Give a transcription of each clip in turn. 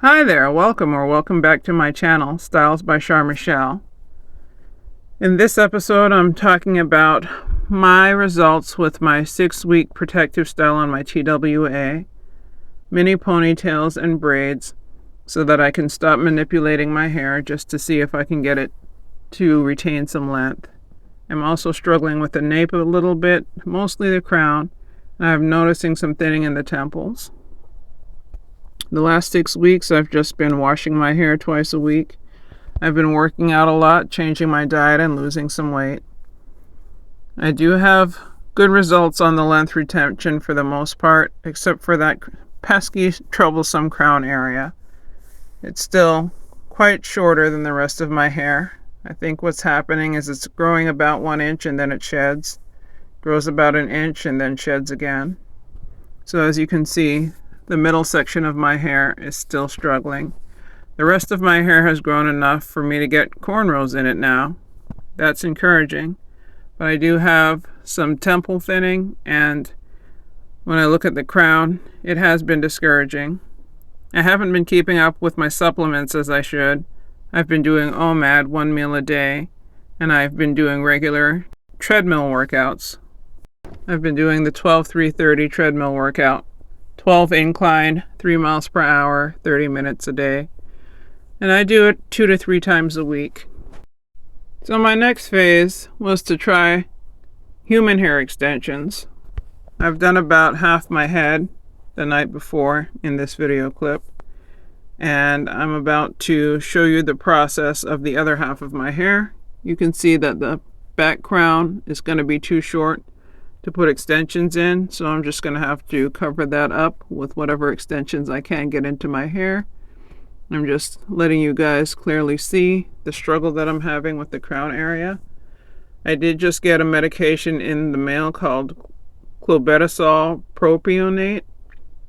Hi there, welcome back to my channel, Styles by Char Michelle. In this episode, I'm talking about my results with my 6-week protective style on my TWA, mini ponytails and braids, so that I can stop manipulating my hair just to see if I can get it to retain some length. I'm also struggling with the nape a little bit, mostly the crown, and I'm noticing some thinning in the temples. The last 6 weeks, I've just been washing my hair twice a week. I've been working out a lot, changing my diet, and losing some weight. I do have good results on the length retention for the most part, except for that pesky, troublesome crown area. It's still quite shorter than the rest of my hair. I think what's happening is it's growing about 1 inch and then it sheds. Grows about 1 inch and then sheds again. So as you can see, the middle section of my hair is still struggling. The rest of my hair has grown enough for me to get cornrows in it now. That's encouraging. But I do have some temple thinning, and when I look at the crown, it has been discouraging. I haven't been keeping up with my supplements as I should. I've been doing OMAD 1 meal a day, and I've been doing regular treadmill workouts. I've been doing the 12-3-30 treadmill workout. 12 incline, 3 miles per hour, 30 minutes a day. And I do it 2 to 3 times a week. So my next phase was to try human hair extensions. I've done about half my head the night before in this video clip. And I'm about to show you the process of the other half of my hair. You can see that the back crown is going to be too short to put extensions in, so I'm just going to have to cover that up with whatever extensions I can get into my hair. I'm just letting you guys clearly see the struggle that I'm having with the crown area. I did just get a medication in the mail called clobetasol propionate,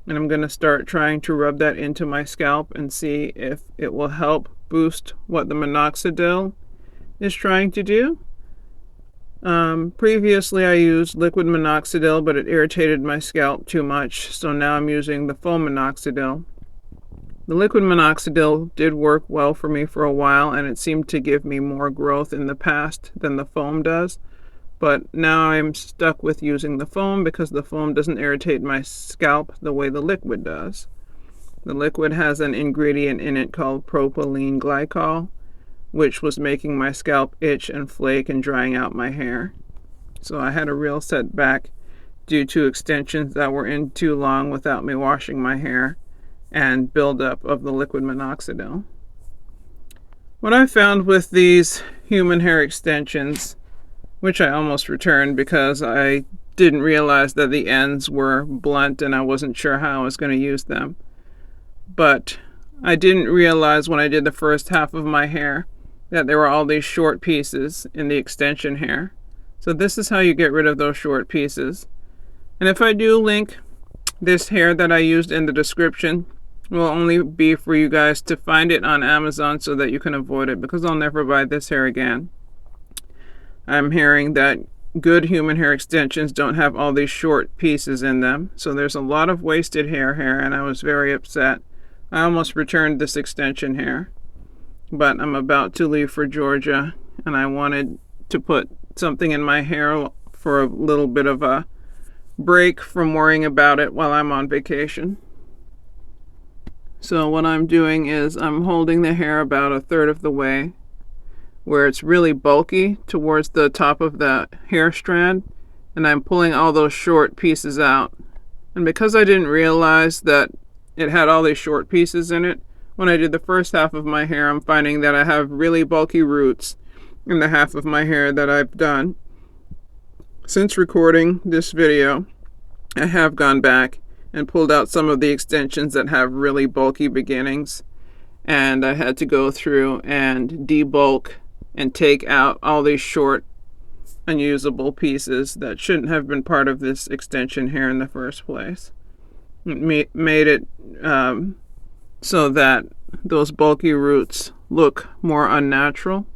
and I'm going to start trying to rub that into my scalp and see if it will help boost what the minoxidil is trying to do. Previously I used liquid minoxidil, but it irritated my scalp too much, so now I'm using the foam minoxidil. The liquid minoxidil did work well for me for a while, and it seemed to give me more growth in the past than the foam does, but now I'm stuck with using the foam because the foam doesn't irritate my scalp the way the liquid does. The liquid has an ingredient in it called propylene glycol, which was making my scalp itch and flake and drying out my hair. So I had a real setback due to extensions that were in too long without me washing my hair and buildup of the liquid minoxidil. What I found with these human hair extensions, which I almost returned because I didn't realize that the ends were blunt and I wasn't sure how I was going to use them. But I didn't realize when I did the first half of my hair that there were all these short pieces in the extension hair. So this is how you get rid of those short pieces. And if I do link this hair that I used in the description, it will only be for you guys to find it on Amazon so that you can avoid it, because I'll never buy this hair again. I'm hearing that good human hair extensions don't have all these short pieces in them, so there's a lot of wasted hair here, and I was very upset. I almost returned this extension hair. But I'm about to leave for Georgia, and I wanted to put something in my hair for a little bit of a break from worrying about it while I'm on vacation. So what I'm doing is I'm holding the hair about 1/3 of the way where it's really bulky towards the top of the hair strand, and I'm pulling all those short pieces out. And because I didn't realize that it had all these short pieces in it, when I did the first half of my hair, I'm finding that I have really bulky roots in the half of my hair that I've done. Since recording this video, I have gone back and pulled out some of the extensions that have really bulky beginnings, and I had to go through and debulk and take out all these short, unusable pieces that shouldn't have been part of this extension hair in the first place. It made it so that those bulky roots look more unnatural,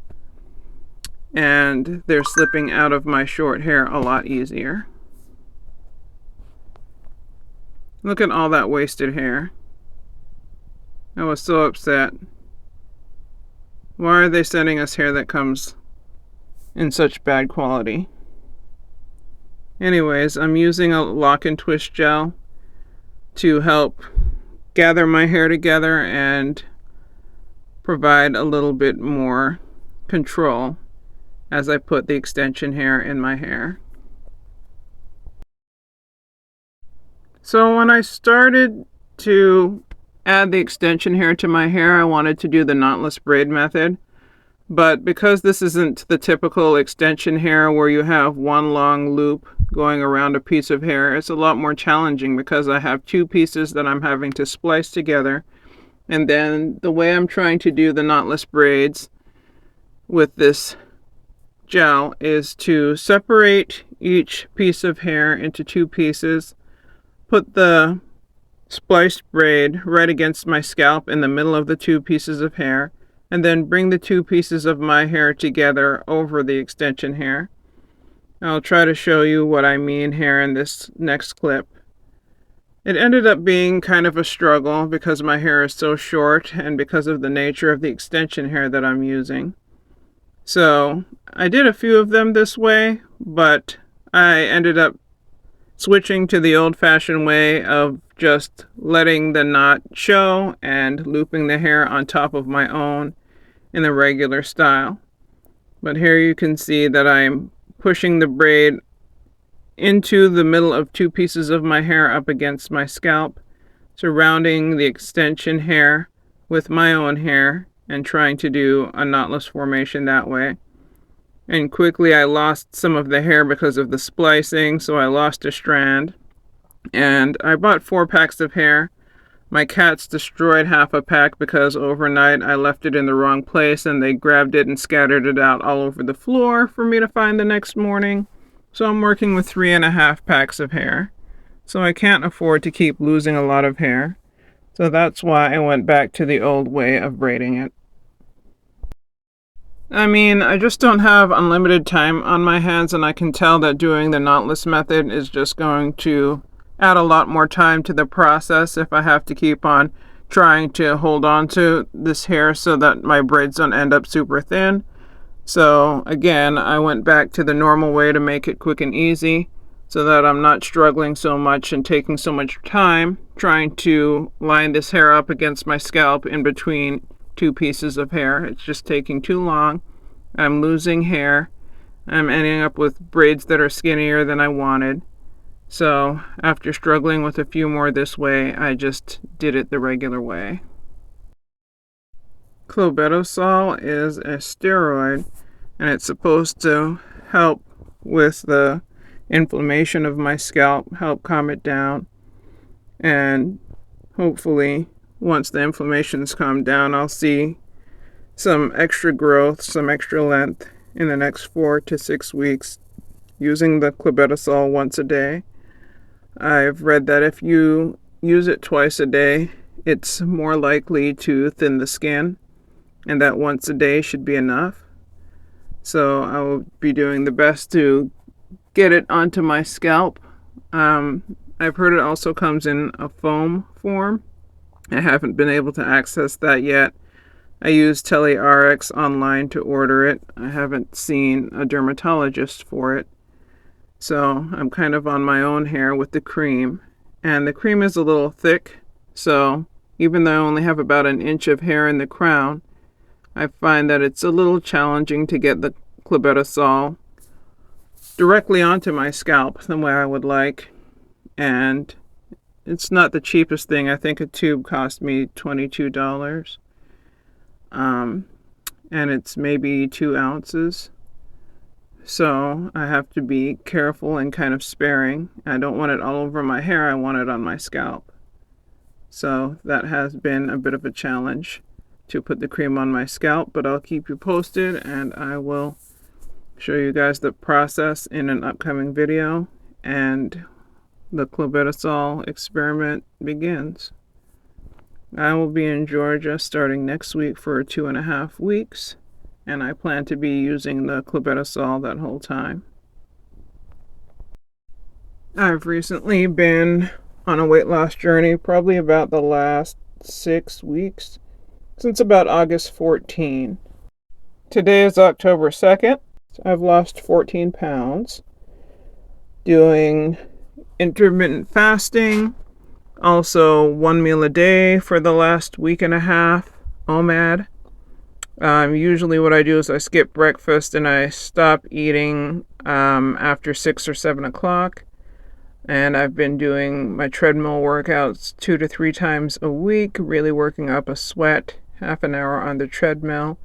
and they're slipping out of my short hair a lot easier. Look at all that wasted hair. I was so upset. Why are they sending us hair that comes in such bad quality? Anyways, I'm using a lock and twist gel to help gather my hair together and provide a little bit more control as I put the extension hair in my hair. So when I started to add the extension hair to my hair, I wanted to do the knotless braid method. But because this isn't the typical extension hair where you have one long loop going around a piece of hair, it's a lot more challenging because I have two pieces that I'm having to splice together. And then the way I'm trying to do the knotless braids with this gel is to separate each piece of hair into two pieces, put the spliced braid right against my scalp in the middle of the two pieces of hair, and then bring the two pieces of my hair together over the extension hair. I'll try to show you what I mean here in this next clip. It ended up being kind of a struggle because my hair is so short and because of the nature of the extension hair that I'm using. So I did a few of them this way, but I ended up switching to the old-fashioned way of just letting the knot show and looping the hair on top of my own in the regular style. But here you can see that I'm pushing the braid into the middle of two pieces of my hair up against my scalp, surrounding the extension hair with my own hair and trying to do a knotless formation that way. And quickly I lost some of the hair because of the splicing, so I lost a strand. And I bought 4 packs of hair. My cats destroyed half a pack because overnight I left it in the wrong place and they grabbed it and scattered it out all over the floor for me to find the next morning. So I'm working with 3.5 packs of hair. So I can't afford to keep losing a lot of hair. So that's why I went back to the old way of braiding it. I mean, I just don't have unlimited time on my hands, and I can tell that doing the knotless method is just going to add a lot more time to the process if I have to keep on trying to hold on to this hair so that my braids don't end up super thin. So again, I went back to the normal way to make it quick and easy so that I'm not struggling so much and taking so much time trying to line this hair up against my scalp in between two pieces of hair. It's just taking too long. I'm losing hair. I'm ending up with braids that are skinnier than I wanted. So after struggling with a few more this way, I just did it the regular way. Clobetasol is a steroid, and it's supposed to help with the inflammation of my scalp, help calm it down, and hopefully once the inflammation's calmed down, I'll see some extra growth, some extra length in the next 4 to 6 weeks using the clobetasol once a day. I've read that if you use it twice a day, it's more likely to thin the skin, and that once a day should be enough. So I will be doing the best to get it onto my scalp. I've heard it also comes in a foam form. I haven't been able to access that yet. I used TeleRx online to order it. I haven't seen a dermatologist for it. So I'm kind of on my own here with the cream. And the cream is a little thick, so even though I only have about 1 inch of hair in the crown, I find that it's a little challenging to get the clobetasol directly onto my scalp the way I would like. And it's not the cheapest thing. I think a tube cost me $22. And it's maybe 2 ounces. So I have to be careful and kind of sparing. I don't want it all over my hair. I want it on my scalp. So that has been a bit of a challenge to put the cream on my scalp, but I'll keep you posted and I will show you guys the process in an upcoming video. And the clobetasol experiment begins. I will be in Georgia starting next week for 2.5 weeks, and I plan to be using the clobetasol that whole time. I've recently been on a weight loss journey, probably about the last 6 weeks, since about August 14. Today is October 2nd. I've lost 14 pounds doing intermittent fasting, also 1 meal a day for the last week and a half, OMAD. Usually what I do is I skip breakfast and I stop eating after 6 or 7 o'clock. And I've been doing my treadmill workouts 2 to 3 times a week, really working up a sweat, half an hour on the treadmill.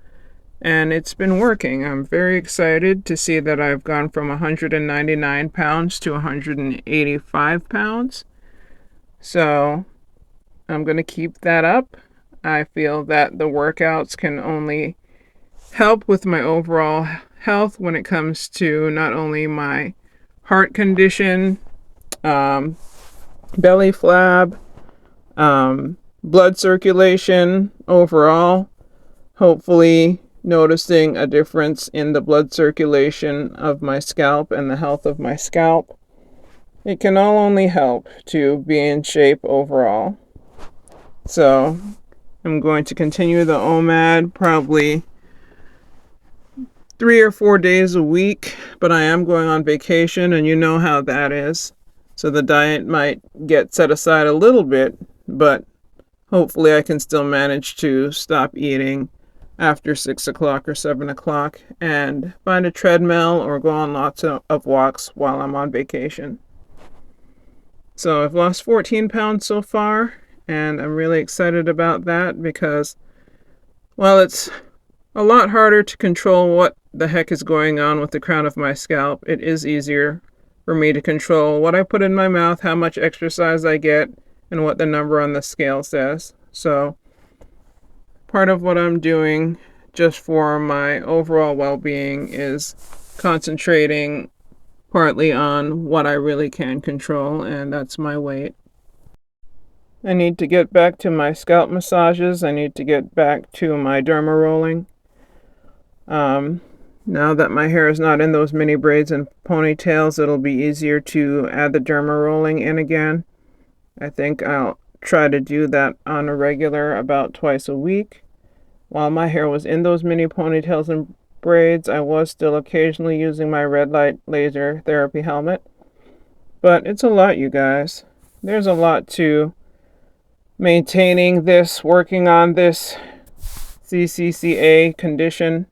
And it's been working. I'm very excited to see that I've gone from 199 pounds to 185 pounds. So I'm going to keep that up. I feel that the workouts can only help with my overall health when it comes to not only my heart condition, belly flab, blood circulation overall, hopefully noticing a difference in the blood circulation of my scalp and the health of my scalp. It can all only help to be in shape overall. So I'm going to continue the OMAD probably 3 or 4 days a week, but I am going on vacation, and you know how that is. So the diet might get set aside a little bit, but hopefully I can still manage to stop eating after 6 o'clock or 7 o'clock and find a treadmill or go on lots of walks while I'm on vacation. So I've lost 14 pounds so far, and I'm really excited about that because, well, it's a lot harder to control what the heck is going on with the crown of my scalp. It is easier for me to control what I put in my mouth, how much exercise I get, and what the number on the scale says. So part of what I'm doing just for my overall well-being is concentrating partly on what I really can control, and that's my weight. I need to get back to my scalp massages. I need to get back to my derma rolling. Now that my hair is not in those mini braids and ponytails, it'll be easier to add the derma rolling in again. I think I'll try to do that on a regular about twice a week. While my hair was in those mini ponytails and braids, I was still occasionally using my red light laser therapy helmet. But it's a lot, you guys. There's a lot to maintaining this, working on this CCCA condition.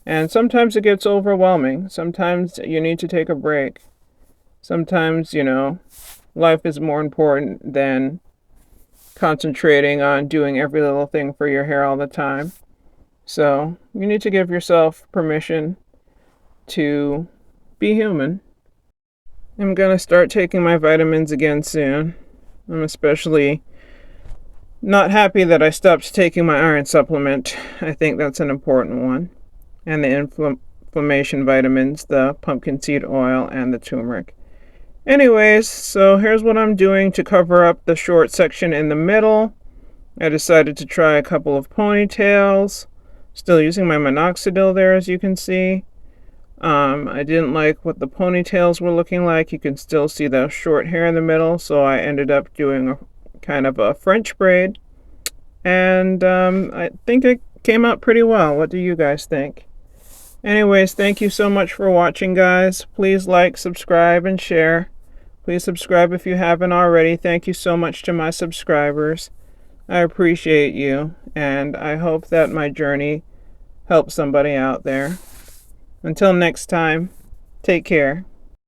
And sometimes it gets overwhelming. Sometimes you need to take a break. Sometimes, life is more important than concentrating on doing every little thing for your hair all the time. So you need to give yourself permission to be human. I'm going to start taking my vitamins again soon. I'm especially not happy that I stopped taking my iron supplement. I think that's an important one. And the inflammation vitamins, the pumpkin seed oil, and the turmeric. Anyways, so here's what I'm doing to cover up the short section in the middle. I decided to try a couple of ponytails. Still using my minoxidil there, as you can see. I didn't like what the ponytails were looking like. You can still see the short hair in the middle, so I ended up doing a kind of a French braid. And I think it came out pretty well. What do you guys think? Anyways, thank you so much for watching, guys. Please like, subscribe, and share. Please subscribe if you haven't already. Thank you so much to my subscribers. I appreciate you, and I hope that my journey helps somebody out there. Until next time, take care.